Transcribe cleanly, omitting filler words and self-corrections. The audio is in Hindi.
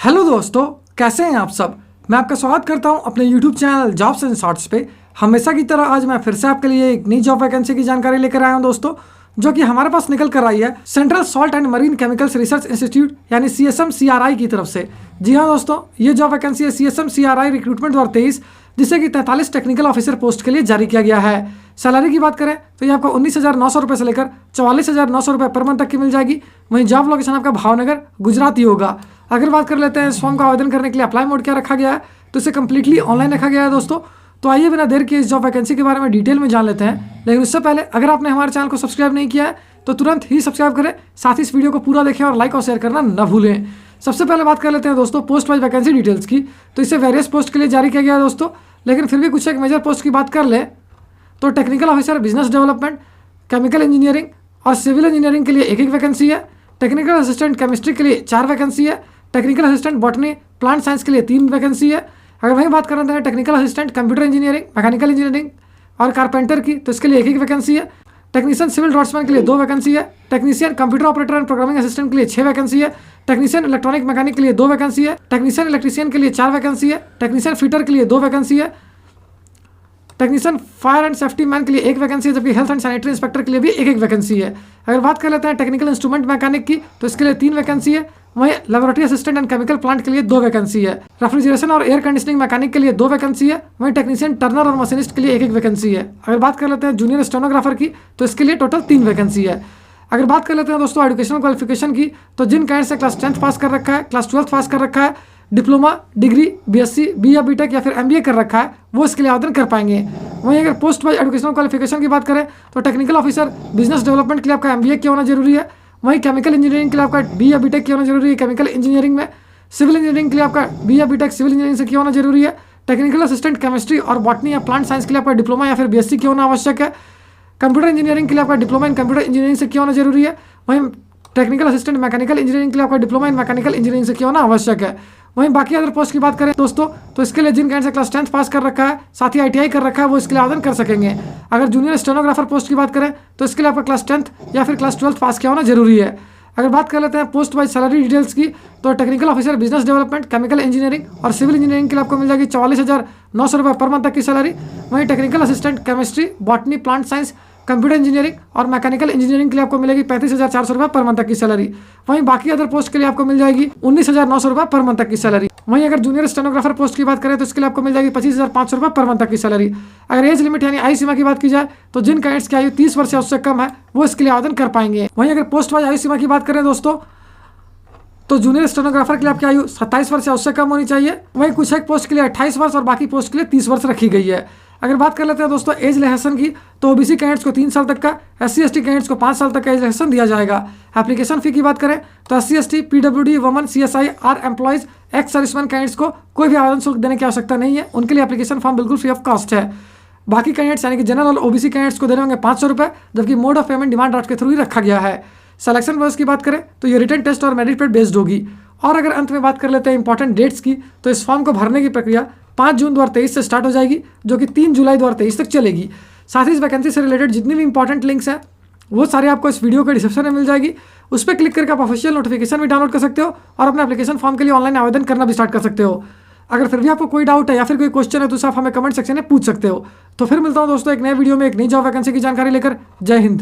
हेलो दोस्तों, कैसे हैं आप सब। मैं आपका स्वागत करता हूं अपने YouTube channel jobs and shorts पे। हमेशा की तरह आज मैं फिर से आपके लिए एक नई जॉब वैकेंसी की जानकारी लेकर आया हूं दोस्तों, जो कि हमारे पास निकल कर आई है central salt and marine chemicals research institute यानी CSM-CRI की तरफ से। जी हाँ दोस्तों, ये जॉब वैकेंसी है CSM-CRI रिक्रूटमेंट 2023, जिसे कि 43 टेक्निकल ऑफिसर पोस्ट के लिए जारी किया गया है। सैलरी की बात करें तो ये आपको 19,900 रुपये से लेकर 44,900 रुपये पर मंथ तक की मिल जाएगी। वहीं जॉब लोकेशन आपका भावनगर गुजरात ही होगा। अगर बात कर लेते हैं इस फॉर्म का आवेदन करने के लिए अप्लाई मोड क्या रखा गया है, तो इसे कम्प्लीटली ऑनलाइन रखा गया है दोस्तों। तो आइए बिना देर के इस जॉब वैकेंसी के बारे में डिटेल में जान लेते हैं। लेकिन उससे पहले अगर आपने हमारे चैनल को सब्सक्राइब नहीं किया है तो तुरंत ही सब्सक्राइब करें, साथ ही इस वीडियो को पूरा देखें और लाइक और शेयर करना न भूलें। सबसे पहले बात कर लेते हैं दोस्तों पोस्ट वाइज वैकेंसी डिटेल्स की। तो इसे वेरियस पोस्ट के लिए जारी किया गया है दोस्तों, लेकिन फिर भी कुछ एक मेजर पोस्ट की बात कर लें तो technical officer business development, chemical engineering और सिविल इंजीनियरिंग के लिए एक वैकेंसी है। टेक्निकल असिस्टेंट केमिस्ट्री के लिए 4 वैकेंसी है। Technical assistant botany plant science के लिए 3 वैकेंसी है। अगर वहीं बात करते हैं technical assistant computer engineering, mechanical engineering और कारपेंटर की, तो इसके लिए एक वैकेंसी है। टेक्नीशियन सिविल ड्राफ्ट्समैन के लिए 2 वैकेंसी है। Technician computer operator and programming assistant के लिए 6 वैकेंसी है। टेक्नीशियन इलेक्ट्रॉनिक मैकेनिक के लिए 2 वैकेंसी है। टेक्नीशियन इलेक्ट्रीशियन के लिए 4 वैकेंसी है। टेक्नीशियन फिटर के लिए 2 वैकेंसी है। Technician fire and safety man के लिए 1 वैकेंसी है, जबकि हेल्थ एंड सैनिटरी इंस्पेक्टर के लिए भी एक वैकेंसी है। अगर बात कर लेते हैं टेक्निकल इंस्ट्रूमेंट मैकेनिक की, तो इसके लिए 3 वैकेंसी है। वहीं laboratory assistant and chemical plant के लिए 2 वैकेंसी है। रेफ्रिजरेशन और एयर कंडीशनिंग मैकेनिक के लिए 2 वैकेंसी है। वहीं टेक्नीशियन टर्नर और मशीनिस्ट के लिए एक वैकेंसी है। अगर बात कर लेते हैं जूनियर स्टेनोग्राफर की, तो इसके लिए टोटल 3 वैकेंसी है। अगर बात कर लेते हैं दोस्तों एजुकेशनल क्वालिफिकेशन की, तो जिन कैंडिडेट से क्लास 10th पास कर रखा है, क्लास 12th पास कर रखा है, डिप्लोमा, डिग्री, BSc, B या BTech या फिर MBA कर रखा है, वो इसके लिए आवेदन कर पाएंगे। वहीं अगर पोस्ट वाइज एजुकेशनल क्वालिफिकेशन की बात करें तो टेक्निकल ऑफिसर बिजनेस डेवलपमेंट के लिए आपका MBA किया होना जरूरी है। वहीं केमिकल इंजीनियरिंग के लिए आपका B या BTech किया होना जरूरी है केमिकल इंजीनियरिंग में। सिविल इंजीनियरिंग के लिए आपका B या BTech सिविल इंजीनियरिंग से किया होना जरूरी है। टेक्निकल असिस्टेंट केमिस्ट्री और बॉटनी या प्लांट साइंस के लिए आपका डिप्लोमा या फिर BSc किया होना आवश्यक है। कंप्यूटर इंजीनियरिंग के लिए आपका डिप्लोमा इन कंप्यूटर इंजीनियरिंग से किया होना जरूरी है। वहीं टेक्निकल असिस्टेंट मैकेनिकल इंजीनियरिंग के लिए आपका डिप्लोमा इन मैकेनिकल इंजीनियरिंग से किया होना आवश्यक है। वहीं बाकी अदर पोस्ट की बात करें दोस्तों, तो इसके लिए जिन कैंडिडेट से क्लास 10th पास कर रखा है, साथ ही ITI कर रखा है, वो इसके लिए आवेदन कर सकेंगे। अगर जूनियर स्टेनोग्राफर पोस्ट की बात करें तो इसके लिए आपका क्लास 10th या फिर क्लास 12th पास किया होना जरूरी है। अगर बात कर लेते हैं पोस्ट वाइज सैलरी डिटेल्स की, तो technical officer business development, chemical engineering और सिविल इंजीनियरिंग के लिए आपको मिल जाएगी 44,900 रुपये पर मंथ तक की सैलरी। वहीं technical assistant chemistry, botany, plant science, computer engineering और मैकेनिकल इंजीनियरिंग के लिए आपको मिलेगी 35,400 रुपये पर मंथ तक की सैलरी। वहीं बाकी अदर पोस्ट के लिए आपको मिल जाएगी 19,900 रुपये पर मंथ तक की सैलरी। वहीं अगर जूनियर स्टेनोग्राफर पोस्ट की बात करें तो इसके लिए आपको मिल जाएगी 25,500 रुपये पर मंथ तक की सैलरी। अगर एज लिमिट यानी आयु सीमा की बात की जाए तो जिन कैंडिडेट्स की आयु 30 वर्ष या उससे कम है, वो इसके लिए आवेदन कर पाएंगे। वहीं अगर पोस्ट वाइज आयु सीमा की बात करें दोस्तों, तो जूनियर स्टेनोग्राफर के लिए आपकी आयु 27 वर्ष या उससे कम होनी चाहिए। वहीं कुछ एक पोस्ट के लिए 28 वर्ष और बाकी पोस्ट के लिए 30 वर्ष रखी गई है। अगर बात कर लेते हैं दोस्तों एज रिलैक्सेशन की, तो OBC कैंडिडेट्स को 3 साल तक का, SC/ST कैंडिडेट्स को 5 साल तक का एज रिलैक्सेशन दिया जाएगा। एप्लीकेशन फी की बात करें तो SC/ST, PWD, woman, CSI R employees, ex serviceman candidates को कोई भी आवेदन शुल्क देने की आवश्यकता नहीं है। उनके लिए एप्लीकेशन फॉर्म बिल्कुल फ्री ऑफ कॉस्ट है। बाकी कैंडिडेट्स यानी कि जनरल और OBC कैंडिडेट्स को देने होंगे 500 रुपये, जबकि mode of payment demand draft के थ्रू ही रखा गया है। सिलेक्शन प्रोसेस की बात करें तो ये रिटन टेस्ट और मेरिट पे बेस्ड होगी। और अगर अंत में बात कर लेते हैं इंपॉर्टेंट डेट्स की, तो इस फॉर्म को भरने की प्रक्रिया 5 जून 2023 से स्टार्ट हो जाएगी, जो कि 3 जुलाई 2023 तक चलेगी। साथ ही इस वैकेंसी से रिलेटेड जितनी भी इंपॉर्टेंट लिंक्स हैं वो सारे आपको इस वीडियो के डिस्क्रिप्शन में मिल जाएगी। उस पर क्लिक करके आप ऑफिशियल नोटिफिकेशन भी डाउनलोड कर सकते हो और अपने एप्लीकेशन फॉर्म के लिए ऑनलाइन आवेदन करना भी स्टार्ट कर सकते हो। अगर फिर भी आपको कोई डाउट है या फिर कोई क्वेश्चन है तो आप हमें कमेंट सेक्शन में पूछ सकते हो। तो फिर मिलता हूँ दोस्तों एक नए वीडियो में एक नई जॉब वैकेंसी की जानकारी लेकर। जय हिंद।